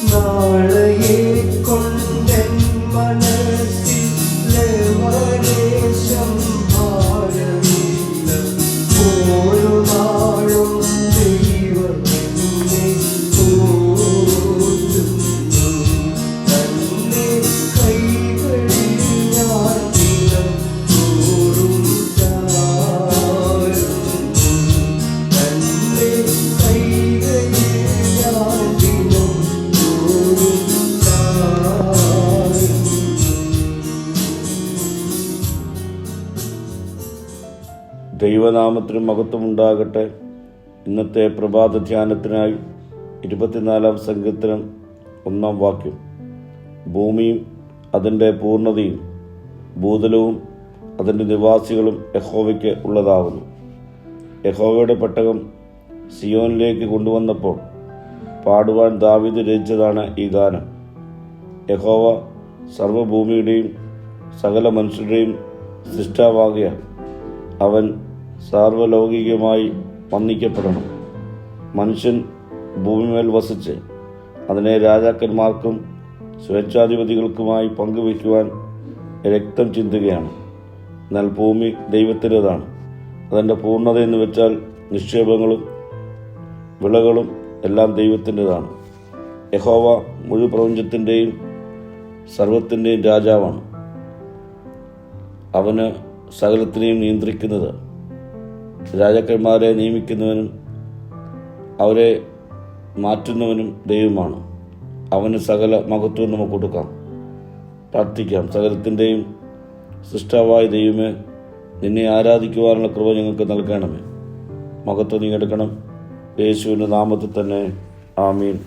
നാളെയെ കൊണ്ടെൻ മനസ്സിൽ ലേശം ഭാരമില്ല. ഓരോ നാളും ദൈവം എന്നെ പോറ്റുന്നു. തന്റെ കൈകളിൽ ഞാൻ ദിനം തോറും ചാരുന്നു. തന്റെ കൈകളിൽ ഞാൻ ദിനം തോറും ചാരുന്നു. ദൈവനാമത്തിന് മഹത്വമുണ്ടാകട്ടെ. ഇന്നത്തെ പ്രഭാത ധ്യാനത്തിനായി 24 സങ്കീർത്തനം 1 വാക്യം. ഭൂമിയും അതിൻ്റെ പൂർണ്ണതയും ഭൂതലവും അതിൻ്റെ നിവാസികളും യഹോവയ്ക്ക് ഉള്ളതാകുന്നു. യഹോവയുടെ പെട്ടകം സിയോനിലേക്ക് കൊണ്ടുവന്നപ്പോൾ പാടുവാൻ ദാവീദ് രചിച്ചതാണ് ഈ ഗാനം. യഹോവ സർവ്വഭൂമിയുടെയും സകല മനുഷ്യരുടെയും സൃഷ്ടാവാകയാൽ അവൻ സാർവലൗകികമായി വന്ദിക്കപ്പെടണം. മനുഷ്യൻ ഭൂമിമേൽ വസിച്ച് അതിനെ രാജാക്കന്മാർക്കും സ്വേച്ഛാധിപതികൾക്കുമായി പങ്കുവയ്ക്കുവാൻ രക്തം ചിന്തുകയാണ്. എന്നാൽ ഭൂമി ദൈവത്തിൻ്റെതാണ്. അതിൻ്റെ പൂർണ്ണത എന്ന് വെച്ചാൽ നിക്ഷേപങ്ങളും വിളകളും എല്ലാം ദൈവത്തിൻ്റെതാണ്. യഹോവ മുഴു പ്രപഞ്ചത്തിൻ്റെയും സർവത്തിൻ്റെയും രാജാവാണ്. അവന് സകലത്തിനെയും നിയന്ത്രിക്കുന്നത്. രാജാക്കന്മാരെ നിയമിക്കുന്നവനും അവരെ മാറ്റുന്നവനും ദൈവമാണ്. അവന് സകല മഹത്വവും നമുക്ക് കൊടുക്കാം. പ്രാർത്ഥിക്കാം. സകലത്തിൻ്റെയും സൃഷ്ടാവായ ദൈവമേ, നിന്നെ ആരാധിക്കുവാനുള്ള കൃപ ഞങ്ങൾക്ക് നൽകണമേ. മഹത്വം നീ എടുക്കണം. യേശുവിൻ്റെ നാമത്തിൽ തന്നെ. ആമീൻ.